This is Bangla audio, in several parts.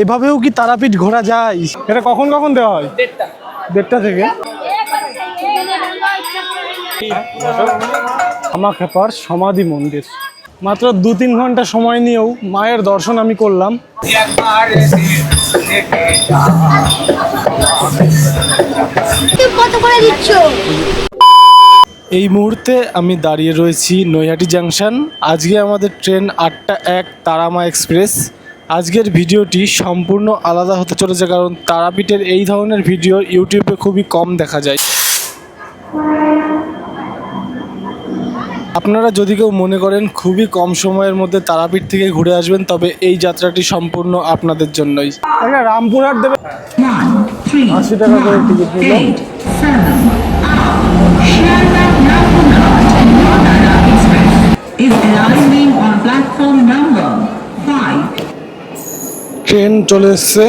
এভাবেও কি তারাপীঠ ঘোরা যায়? এটা কখন কখন দেওয়া হয়? 1:30 থেকে কামাখ্যাপার সমাধি মন্দির। মাত্র 2-3 ঘন্টা সময় নিয়েও মায়ের দর্শন আমি করলাম। কত করে দিচ্ছ? এই মুহূর্তে আমি দাঁড়িয়ে রয়েছি নৈহাটি জাংশন। আজকে আমাদের ট্রেন 8টা 1 তারামা এক্সপ্রেস। আজকের ভিডিওটি সম্পূর্ণ আলাদা হতে চলেছে, কারণ তারাপীঠের এই ধরনের ভিডিও ইউটিউবে খুবই কম দেখা যায়। আপনারা যদি কেউ মনে করেন খুবই কম সময়ের মধ্যে তারাপীঠ থেকে ঘুরে আসবেন, তবে এই যাত্রাটি সম্পূর্ণ আপনাদের জন্যই। একটা রামপুরহাট দেবে 80 টাকা করে টিকিট নিল। ট্রেন চলে এসছে।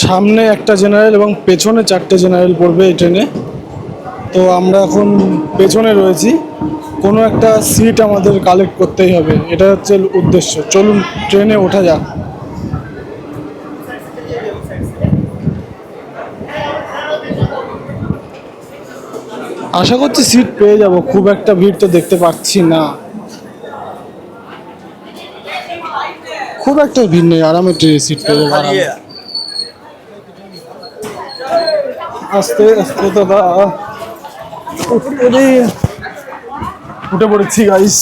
সামনে একটা জেনারেল এবং পেছনে 4টে জেনারেল পড়বে এই ট্রেনে। তো আমরা এখন পেছনে রয়েছি। কোনো একটা সিট আমাদের কালেক্ট করতেই হবে, এটা হচ্ছে উদ্দেশ্য। চলুন ট্রেনে ওঠা যাক। আশা করছি সিট পেয়ে যাব, খুব একটা ভিড় তো দেখতে পাচ্ছি না। খুব একটা ভিড় নেই, আরামে সিট পেয়ে যাবো। আস্তে আস্তে দাদা উঠে পড়েছি গাইস।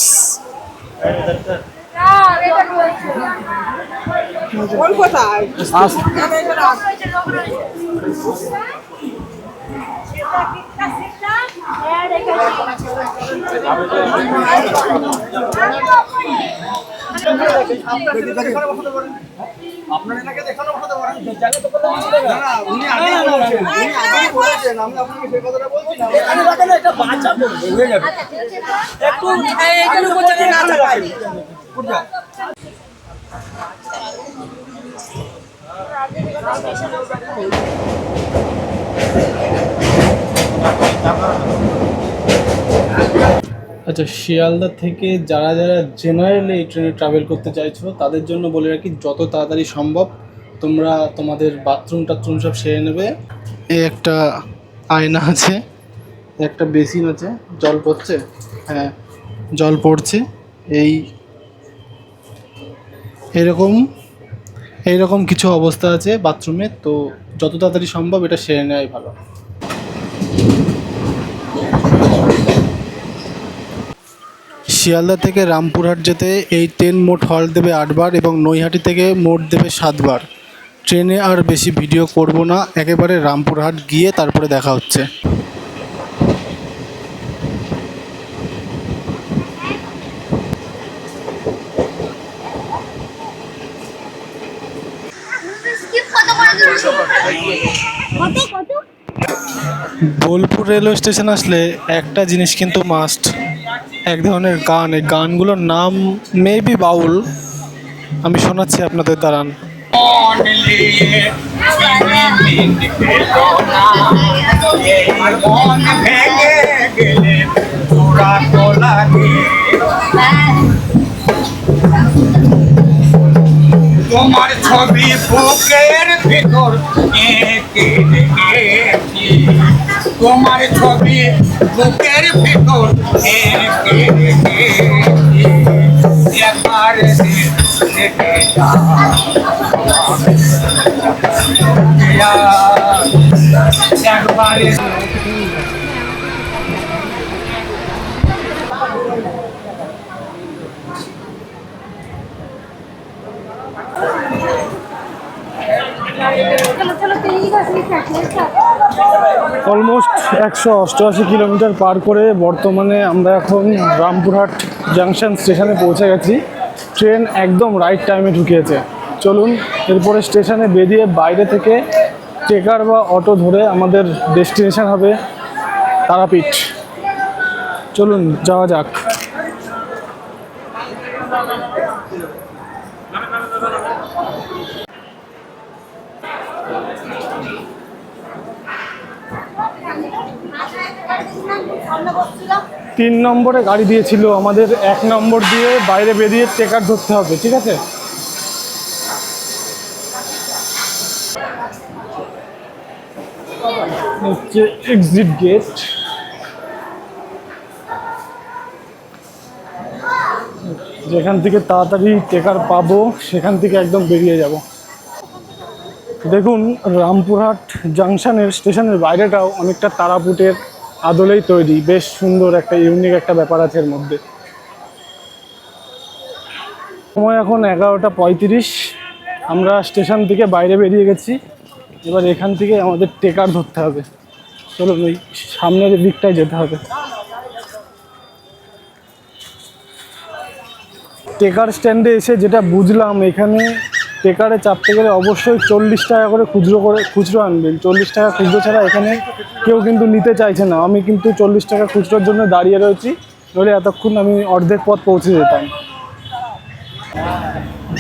আপনার এলাকায় দেখানো হতে পারে না, উনি আগে বলেছেন, উনি আগে বলেছেন, আমি আপনাকে সেই কথাটা বলছি না। এখানে রাখেন, একটা বাচ্চা পড়বে, হয়ে যাবে। একটু এখানে বলতে না চাপাই পুরো আচ্ছা, শিয়ালদা থেকে যারা যারা জেনারেল এই ট্রেনে ট্রাভেল করতে চাইছো তাদের জন্য বলে রাখি, যত তাড়াতাড়ি সম্ভব তোমরা তোমাদের বাথরুম টাথরুম সব সেরে নেবে। এই একটা আয়না আছে, একটা বেসিন আছে, জল পড়ছে, হ্যাঁ জল পড়ছে। এইরকম কিছু অবস্থা আছে বাথরুমে, তো যত তাড়াতাড়ি সম্ভব এটা সেরে নেওয়াই ভালো। শিয়ালদা থেকে রামপুরহাট যেতে এই ট্রেন মোট হল্ট দেবে 8 বার এবং নৈহাটি থেকে মোট দেবে 7 বার। ট্রেনে আর বেশি ভিডিও করব না, একেবারে রামপুরহাট গিয়ে তারপরে দেখা হচ্ছে। বোলপুর রেলওয়ে স্টেশন আসলে একটা জিনিস কিন্তু মাস্ট, এক ধরনের গান। এই গানগুলোর নাম মেবি বাউল, আমি শোনাচ্ছি আপনাদের, দাঁড়ান। তোমার ছবি বুকের ভিতর এঁকে রেখেছি, তোমার ছবি বুকের ভিতর এঁকে রেখেছি, একবার দেখে একবার অলমোস্ট 188 কিলোমিটার পার করে বর্তমানে আমরা এখন রামপুরহাট জাংশন স্টেশনে পৌঁছে গেছি। ট্রেন একদম রাইট টাইমে ঢুকিয়েছে। চলুন এরপরে স্টেশনে বেরিয়ে বাইরে থেকে ট্রেকার বা অটো ধরে আমাদের ডেস্টিনেশন হবে তারাপীঠ। চলুন যাওয়া যাক। সামনে বসছিলাম। 3 নম্বরে গাড়ি দিয়েছিল, আমাদের 1 নম্বর দিয়ে বাইরে বেরিয়ে টেকার ধরতে হবে, ঠিক আছে? হচ্ছে এক্সিট গেট। যেখান থেকে তাড়াতাড়ি টেকার পাবো সেখান থেকে একদম বেরিয়ে যাব। দেখুন রামপুরহাট জাংশনের স্টেশনের বাইরেটাও অনেকটা তারাপীঠের আদলেই তৈরি, বেশ সুন্দর একটা ইউনিক একটা ব্যাপার আছে এর মধ্যে। সময় এখন 11:35, আমরা স্টেশন থেকে বাইরে বেরিয়ে গেছি। এবার এখান থেকে আমাদের টেকার ধরতে হবে। চলুন ওই সামনের দিকটায় যেতে হবে। টেকার স্ট্যান্ডে এসে যেটা বুঝলাম, এখানে টেকারে চাপতে গেলে অবশ্যই 40 টাকা করে খুচরো আনবেন। 40 টাকা খুচরো ছাড়া এখানে কেউ কিন্তু নিতে চাইছে না। আমি কিন্তু 40 টাকা খুচরোর জন্য দাঁড়িয়ে রয়েছি, নইলে এতক্ষণ আমি অর্ধেক পথ পৌঁছে যেতাম।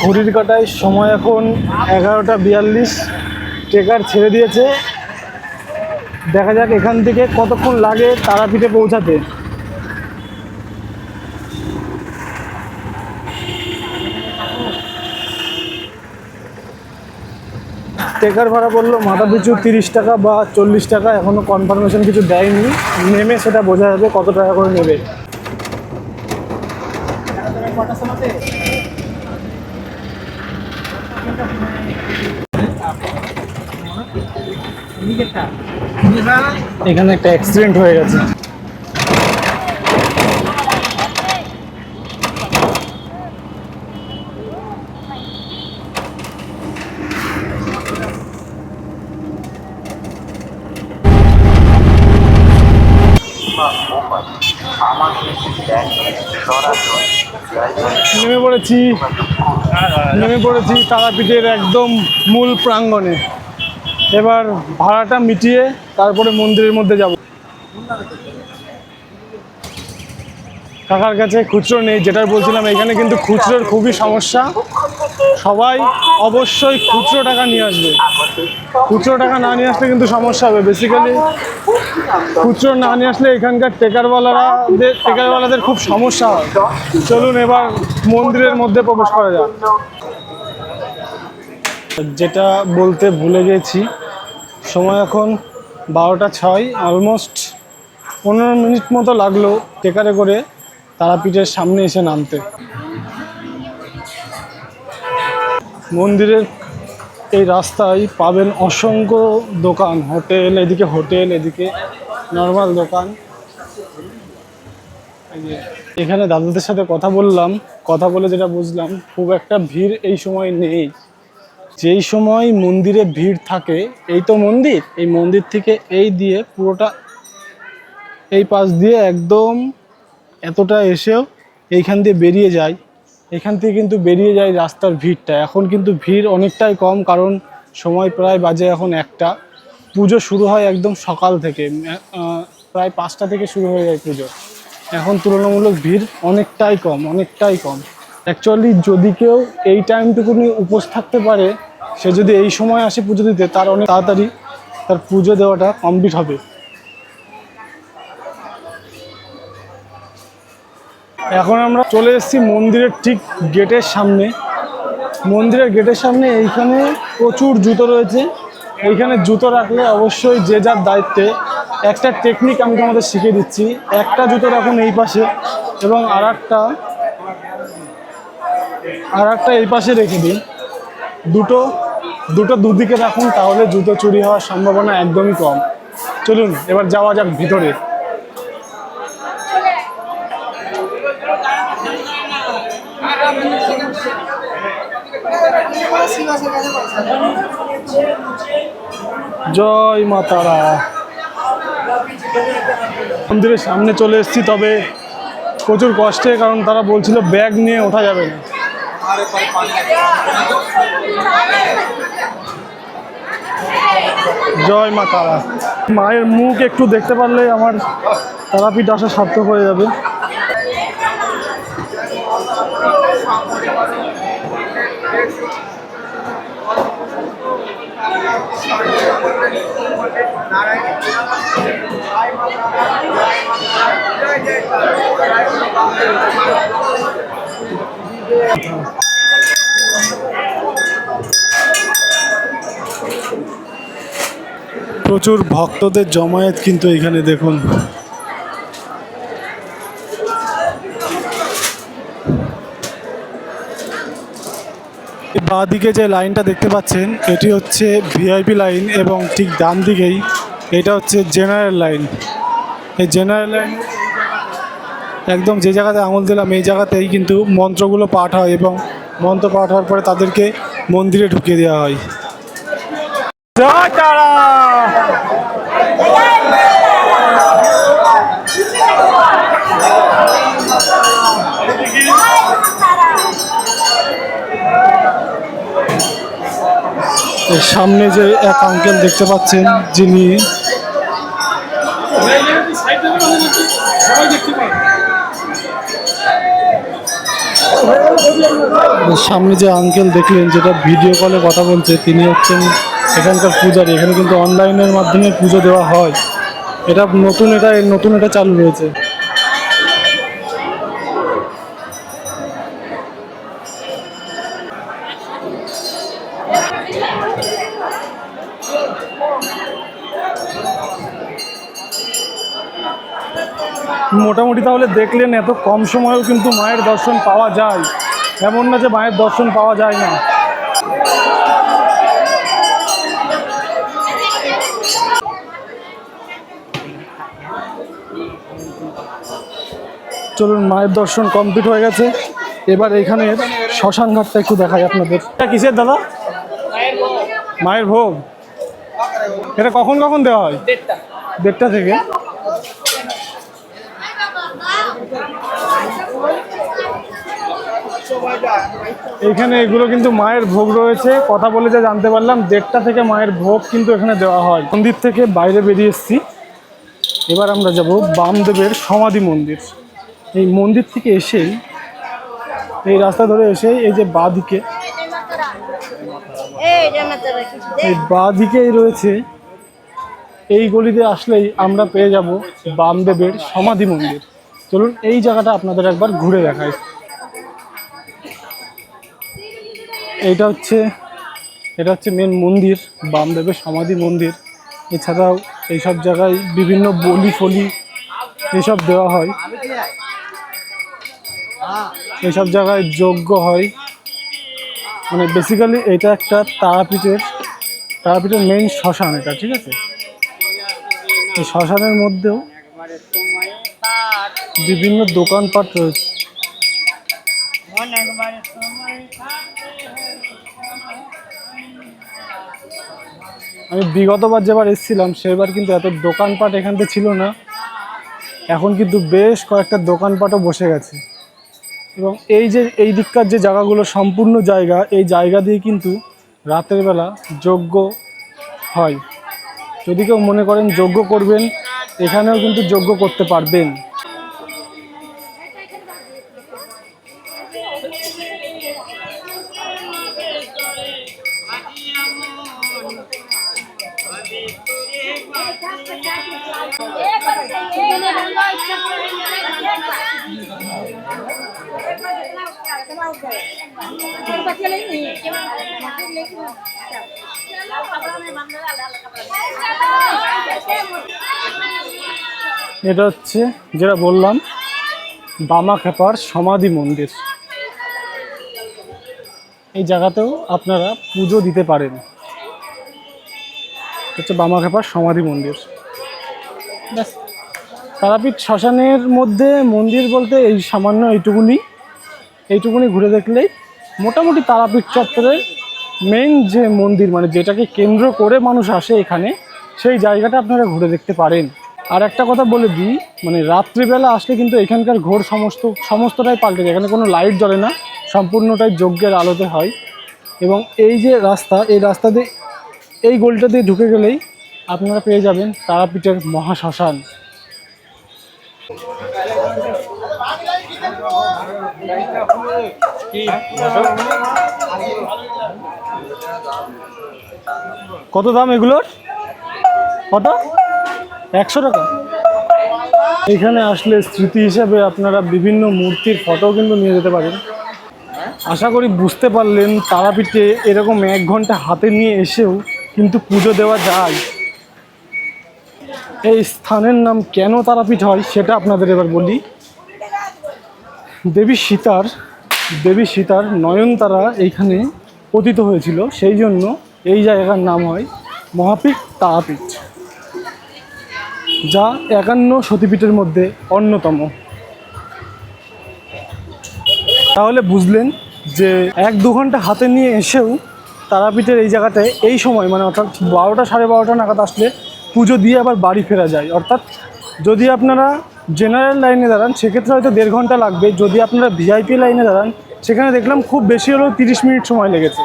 ঘড়ির কাঁটায় সময় এখন 11:42, টেকার ছেড়ে দিয়েছে। দেখা যাক এখান থেকে কতক্ষণ লাগে তারাপীঠে পৌঁছাতে। টেকার ভাড়া পড়লো মাথা পিছু 30 টাকা বা 40 টাকা, এখনও কনফার্মেশন কিছু দেয়নি। নেমে সেটা বোঝা যাবে কত টাকা করে নেবে। এখানে একটা অ্যাক্সিডেন্ট হয়ে গেছে। নেমে পড়েছি তারাপীঠের একদম মূল প্রাঙ্গণে। এবার ভাড়াটা মিটিয়ে তারপরে মন্দিরের মধ্যে যাব। কাকার কাছে খুচরো নেই, যেটা বলছিলাম এখানে কিন্তু খুচরোর খুবই সমস্যা। সবাই অবশ্যই খুচরো টাকা নিয়ে আসবে। খুচরো টাকা না নিয়ে আসলে কিন্তু সমস্যা হবে। বেসিক্যালি খুচরো না নিয়ে আসলে এখানকার টেকারওয়ালাদের খুব সমস্যা হয়। চলুন এবার মন্দিরের মধ্যে প্রবেশ করা যাক। যেটা বলতে ভুলে গেছি, সময় এখন 12:06, অলমোস্ট 15 মিনিট মতো লাগলো টেকারে করে তারাপীঠের সামনে এসে নামতে। মন্দিরের এই রাস্তায় পাবেন অসংখ্য দোকান, হোটেল, এদিকে নর্মাল দোকান। এখানে দাদাদের সাথে কথা বলে যেটা বুঝলাম, খুব একটা ভিড় এই সময় নেই। যেই সময় মন্দিরে ভিড় থাকে, এই তো মন্দির, এই মন্দির থেকে এই দিয়ে পুরোটা এই পাশ দিয়ে একদম এতটা এসেও এইখান দিয়ে বেরিয়ে যায়। এখান থেকে কিন্তু বেরিয়ে যায় রাস্তার ভিড়টা। এখন কিন্তু ভিড় অনেকটাই কম, কারণ সময় প্রায় বাজে এখন 1টা। পুজো শুরু হয় একদম সকাল থেকে, প্রায় 5টা থেকে শুরু হয়ে যায় পুজো। এখন তুলনামূলক ভিড় অনেকটাই কম। অ্যাকচুয়ালি যদি কেউ এই টাইমটুকুনি উপোস থাকতে পারে, সে যদি এই সময় আসে পুজো দিতে, তার অনেক তাড়াতাড়ি তার পুজো দেওয়াটা কমপ্লিট হবে। এখন আমরা চলে এসেছি মন্দিরের ঠিক গেটের সামনে। মন্দিরের গেটের সামনে এইখানে প্রচুর জুতো রয়েছে। এইখানে জুতো রাখলে অবশ্যই যে যার দায়িত্বে একটা টেকনিক আমি তোমাদের শিখিয়ে দিচ্ছি। একটা জুতো রাখুন এই পাশে এবং আর একটা এই পাশে রেখে দিন। দুটো দুদিকে রাখুন, তাহলে জুতো চুরি হওয়ার সম্ভাবনা একদমই কম। চলুন এবার যাওয়া যাক ভিতরে। জয় মা তারা। মন্দিরের সামনে চলে এসেছি, তবে প্রচুর কষ্টে, কারণ তারা বলছিল ব্যাগ নিয়ে ওঠা যাবে না। জয় মা তারা। মায়ের মুখ একটু দেখতে পারলে আমার তারাপীঠ আসা সার্থক হয়ে যাবে। প্রচুর ভক্তদের জমায়েত কিন্তু এখানে দেখুন। বাঁদিকে যে লাইনটা দেখতে পাচ্ছেন এটি হচ্ছে ভিআইপি লাইন এবং ঠিক ডান দিকেই এটা হচ্ছে জেনারেল লাইন। এই জেনারেল লাইন একদম যে জায়গাতে আঙুল দিলাম এই জায়গাতেই কিন্তু মন্ত্রগুলো পাঠ হয় এবং মন্ত্র পাঠ হওয়ার পরে তাদেরকে মন্দিরে ঢুকিয়ে দেওয়া হয়। জয় তারা। এর সামনে যে এক আঙ্কেল দেখতে পাচ্ছেন যিনি সামনে যে আঙ্কেল দেখলেন যেটা ভিডিও কলে কথা বলছে তিনি হচ্ছেন এখানকার পূজারী। এখানে কিন্তু অনলাইনের মাধ্যমে পুজো দেওয়া হয়। এটা নতুন এটা চালু রয়েছে। মোটামুটি তাহলে দেখলেন এত কম সময়েও কিন্তু মায়ের দর্শন পাওয়া যায়, এমন না যে মায়ের দর্শন পাওয়া যায় না। চলুন, মায়ের দর্শন কমপ্লিট হয়ে গেছে। এবার এখানে শ্মশান ঘাটটা একটু দেখাই আপনাদের। এটা কিসের দাদা? মায়ের ভোগ। এটা কখন কখন দেওয়া হয়? 1:30 থেকে। এখানে এগুলো কিন্তু মায়ের ভোগ রয়েছে। কথা বলে যা জানতে পারলাম 1:30 থেকে মায়ের ভোগ কিন্তু এখানে দেওয়া হয়। মন্দির থেকে বাইরে বেরিয়ে এসেছি। এবার আমরা যাব বামদেবের সমাধি মন্দির। এই মন্দির থেকে এসেই এই রাস্তা ধরে এসেই এই যে বাঁদিকে, এই বাঁদিকেই রয়েছে, এই গলিতে আসলেই আমরা পেয়ে যাব বামদেবের সমাধি মন্দির। চলুন এই জায়গাটা আপনাদের একবার ঘুরে দেখাই। এটা হচ্ছে মেন মন্দির, বামদেবের সমাধি মন্দির। এছাড়াও এইসব জায়গায় বিভিন্ন বলি ফলি এসব দেওয়া হয়। এইসব জায়গায় যজ্ঞ হয়। মানে বেসিক্যালি এটা একটা তারাপীঠের মেইন শ্মশান এটা, ঠিক আছে? এই শ্মশানের মধ্যেও বিভিন্ন দোকানপাট রয়েছে। আমি বিগতবার যেবার এসেছিলাম সেবার কিন্তু এত দোকানপাট এখানতে ছিল না। এখন কিন্তু বেশ কয়েকটা দোকানপাটও বসে গেছে। এবং এই দিককার যে জায়গাগুলো সম্পূর্ণ জায়গা, এই জায়গা দিয়ে কিন্তু রাতের বেলা যজ্ঞ হয়। যদি কেউ মনে করেন যজ্ঞ করবেন, এখানেও কিন্তু যজ্ঞ করতে পারবেন। এটা হচ্ছে যেটা বললাম বামাখ্যাপার সমাধি মন্দির। এই জায়গাতেও আপনারা পুজো দিতে পারেন। হচ্ছে বামাখ্যাপার সমাধি মন্দির। ব্যাস, তারাপীঠ শ্মশানের মধ্যে মন্দির বলতে এই সামান্য এইটুকুনি ঘুরে দেখলেই মোটামুটি তারাপীঠ চত্বরের মেইন যে মন্দির, মানে যেটাকে কেন্দ্র করে মানুষ আসে এখানে, সেই জায়গাটা আপনারা ঘুরে দেখতে পারেন। আর একটা কথা বলে দিই, মানে রাত্রিবেলা আসলে কিন্তু এখানকার ঘোর সমস্তটাই পাল্টে যায়। এখানে কোনো লাইট জ্বলে না, সম্পূর্ণটাই যজ্ঞের আলোতে হয়। এবং এই যে রাস্তা, এই রাস্তা দিয়ে এই গলিটা দিয়ে ঢুকে গেলেই আপনারা পেয়ে যাবেন তারাপীঠের মহাশ্মশান। কত দাম এগুলোর? কত? 100 টাকা। এখানে আসলে স্মৃতি হিসাবে আপনারা বিভিন্ন মূর্তির ফটো কিন্তু নিয়ে যেতে পারেন। আশা করি বুঝতে পারলেন তারাপীঠে এরকম 1 ঘন্টা হাতে নিয়ে এসেও কিন্তু পুজো দেওয়া যায়। এই স্থানের নাম কেন তারাপীঠ হয় সেটা আপনাদের এবার বলি। দেবী সীতার নয়নতারা এইখানে পতিত হয়েছিল, সেই জন্য এই জায়গার নাম হয় মহাপীঠ তারাপীঠ, যা 51 সতীপীঠের মধ্যে অন্যতম। তাহলে বুঝলেন যে 1-2 ঘন্টা হাতে নিয়ে এসেও তারাপীঠের এই জায়গাটায় এই সময় মানে অর্থাৎ 12টা 12:30 নাগাদ আসলে পুজো দিয়ে আবার বাড়ি ফেরা যায়। অর্থাৎ যদি আপনারা জেনারেল লাইনে দাঁড়ান সেক্ষেত্রে হয়তো 1.5 ঘন্টা লাগবে, যদি আপনারা ভিআইপি লাইনে দাঁড়ান সেখানে দেখলাম খুব বেশি হলেও 30 মিনিট সময় লেগেছে।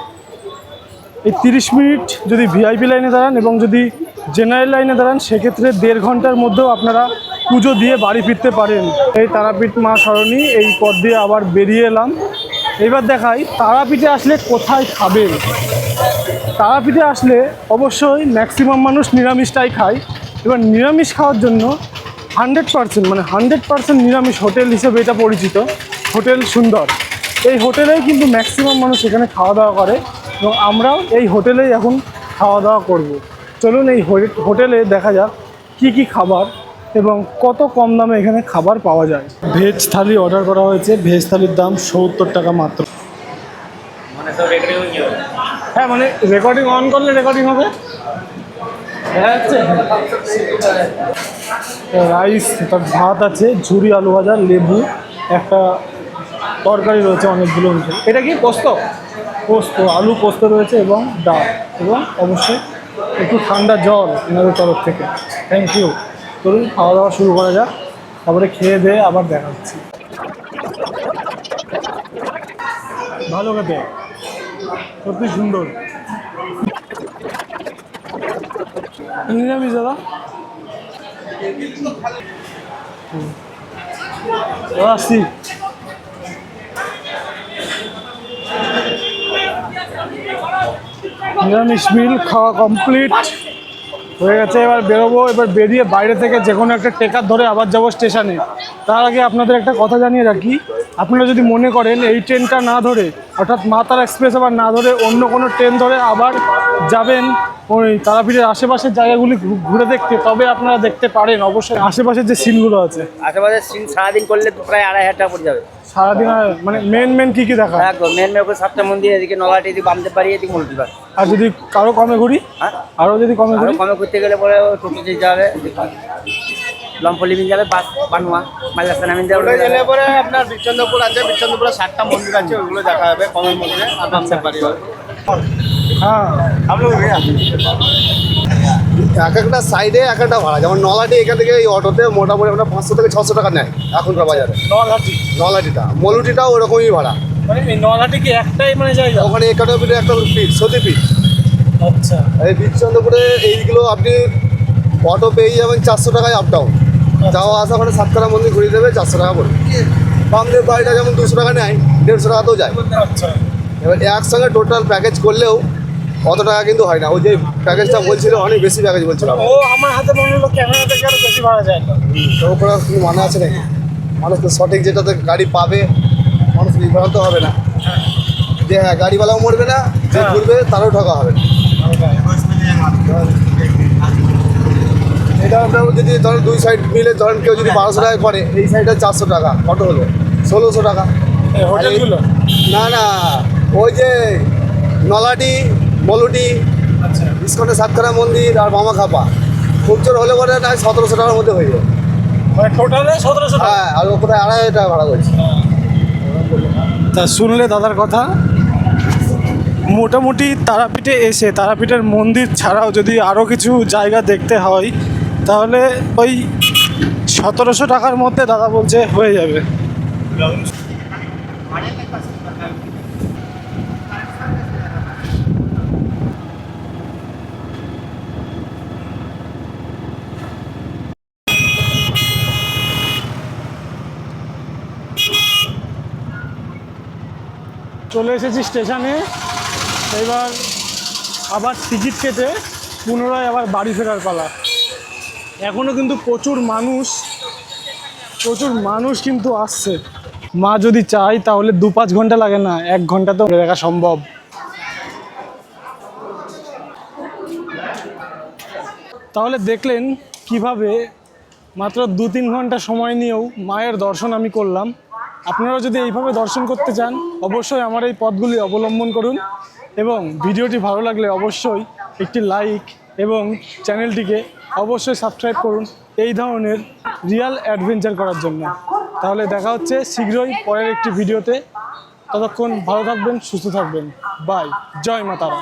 এই 30 মিনিট যদি ভিআইপি লাইনে দাঁড়ান এবং যদি জেনারেল লাইনে দাঁড়ান সেক্ষেত্রে 1.5 ঘন্টার মধ্যেও আপনারা পুজো দিয়ে বাড়ি ফিরতে পারেন। এই তারাপীঠ মা সরণি এই পথ দিয়ে আবার বেরিয়ে এলাম। এবার দেখাই তারাপীঠে আসলে কোথায় খাবেন। তারাপীঠে আসলে অবশ্যই ম্যাক্সিমাম মানুষ নিরামিষটাই খায়। এবার নিরামিষ খাওয়ার জন্য 100% নিরামিষ হোটেল হিসেবে এটা পরিচিত হোটেল সুন্দর। এই হোটেলেই কিন্তু ম্যাক্সিমাম মানুষ এখানে খাওয়া দাওয়া করে এবং আমরাও এই হোটেলেই এখন খাওয়া দাওয়া করব। চলুন এই হোটেলে দেখা যাক কি খাবার এবং কত কম দামে এখানে খাবার পাওয়া যায়। ভেজ থালি অর্ডার করা হয়েছে, ভেজ থালির দাম 70 টাকা মাত্র। হ্যাঁ মানে রেকর্ডিং অন করলে রেকর্ডিং হবে। রাইস, তার ভাত আছে, ঝুরি আলু ভাজা, লেবু, একটা তরকারি রয়েছে অনেকগুলো। এটা কি পোস্ত আলু পোস্ত রয়েছে এবং ডাল এবং অবশ্যই একটু ঠান্ডা জল এনাদের তরফ থেকে। Thank you. চলুন খাওয়া দাওয়া শুরু করা যাক, তারপরে খেয়ে দিয়ে আবার দেখা হচ্ছে। ভালো খেতে, সত্যি সুন্দর। নিরামিষ দাদা আসছি। নিরামিষ মিল খাওয়া কমপ্লিট হয়ে গেছে, এবার বেরোবো। এবার বেরিয়ে বাইরে থেকে যে কোনো একটা টেকার ধরে আবার যাবো স্টেশনে। তার আগে আপনাদের একটা কথা জানিয়ে রাখি, আপনারা যদি মনে করেন এই ট্রেনটা না ধরে অর্থাৎ মা তারা এক্সপ্রেস আবার না ধরে অন্য কোনো ট্রেন ধরে আবার যাবেন ওই তারাপীঠের আশেপাশের জায়গাগুলি ঘুরে দেখতে, তবে আপনারা দেখতে পারেন অবশ্যই আশেপাশের যে সিনগুলো আছে। আশেপাশের সিন সারাদিন করলে তো প্রায় 2,500 টাকা পড়ে যাবে সারাদিন। মানে মেন কি দেখা? একদম মেন ওপরে 7টা মন্দির, এদিকে নলাটি, এদিকে বামদের বাড়ি, এদিকে মন্দির। আর যদি কারো কমে ঘুরি, আরও যদি কমে ঘুরতে গেলে পরে টোটো যেতে হবে, লম্পলিবিন যাবে, বাস বানুয়া মাইলাস্তা নামিন যাবে। গেলে পরে আপনার বিচন্দ্রপুর আছে, বিচন্দ্রপুরে 7টা মন্দির আছে, ওইগুলো দেখা হবে কমের মধ্যে। আর বামদের বাড়ি হবে। হ্যাঁ এক একটা সাইডে এক একটা ভাড়া। যেমন নলাটি এখান থেকে এই অটোতে মোটামুটি আপনার 500 থেকে 600 টাকা নেয় এখনকার বাজারে। নলাটিটা, মলুটিটাও ওরকমই ভাড়া। মানে নলাটি কি একটাই মানে জায়গা? ওখানে একাডেমিতে একটা পিঠ, সতীপীঠ। আচ্ছা। এই বিচন্দ্রপুরে এইগুলো আপনি অটো পেয়ে যাবেন 400 টাকায় আপ ডাউন। যাওয়া আসা করে 7খানা মন্দির ঘুরিয়ে দেবে 400 টাকা করে। বামদের বাড়িটা যেমন 200 টাকা নেয়, 150 টাকাতেও যায়। আচ্ছা। এবার একসঙ্গে টোটাল প্যাকেজ করলেও অত টাকা কিন্তু হয় না। ওই যে প্যাকেজটা বলছিল অনেক বেশি প্যাকেজ বলছিল। ও আমার হাতে মনে হলো ক্যামেরা থেকে আরো বেশি ভাড়া যায় না। তো ওপরে কোনো মানে আছে নাকি? মানুষ তো সঠিক যেটাতে গাড়ি পাবে মানুষ বিভ্রান্ত হবে না যে হ্যাঁ গাড়িওয়ালাও মরবে না, যে ঘুরবে তারও ঠকা হবে না। এটা আপনার যদি ধরেন 2 সাইড মিলে ধরেন কেউ যদি 1200 টাকা করে, এই সাইডে 400 টাকা অটো হলো 1600 টাকা। হোটেলগুলো না ওই যে নলাটি, মলুটি, আচ্ছা, ইস্কনে 7খানা মন্দির আর মামা খাপা খুব জোর হলে পরে না 1700 টাকার মধ্যে হয়ে যাবে। মানে টোটালে 1700 টাকা। হ্যাঁ, আর ওপরে 2,500 টাকা ভাড়া করছে। তা শুনলে দাদার কথা, মোটামুটি তারাপীঠে এসে তারাপীঠের মন্দির ছাড়াও যদি আরও কিছু জায়গা দেখতে হয় তাহলে ওই 1700 টাকার মধ্যে দাদা বলছে হয়ে যাবে। চলে এসেছি স্টেশনে। এবার আবার টিকিট কেটে পুনরায় আবার বাড়ি ফেরার পালা। এখনও কিন্তু প্রচুর মানুষ কিন্তু আসছে। মা যদি চাই তাহলে 2-5 ঘন্টা লাগে না, 1 ঘন্টা তো দেখা সম্ভব। তাহলে দেখলেন কিভাবে মাত্র 2-3 ঘন্টা সময় নিয়েও মায়ের দর্শন আমি করলাম। আপনারা যদি এইভাবে দর্শন করতে চান অবশ্যই আমার এই পথগুলি অবলম্বন করুন, এবং ভিডিওটি ভালো লাগলে অবশ্যই একটি লাইক এবং চ্যানেলটিকে অবশ্যই সাবস্ক্রাইব করুন এই ধরনের রিয়েল অ্যাডভেঞ্চার করার জন্য। তাহলে দেখা হচ্ছে শীঘ্রই পরের একটি ভিডিওতে। ততক্ষণ ভালো থাকবেন, সুস্থ থাকবেন। বাই। জয় মা তারা।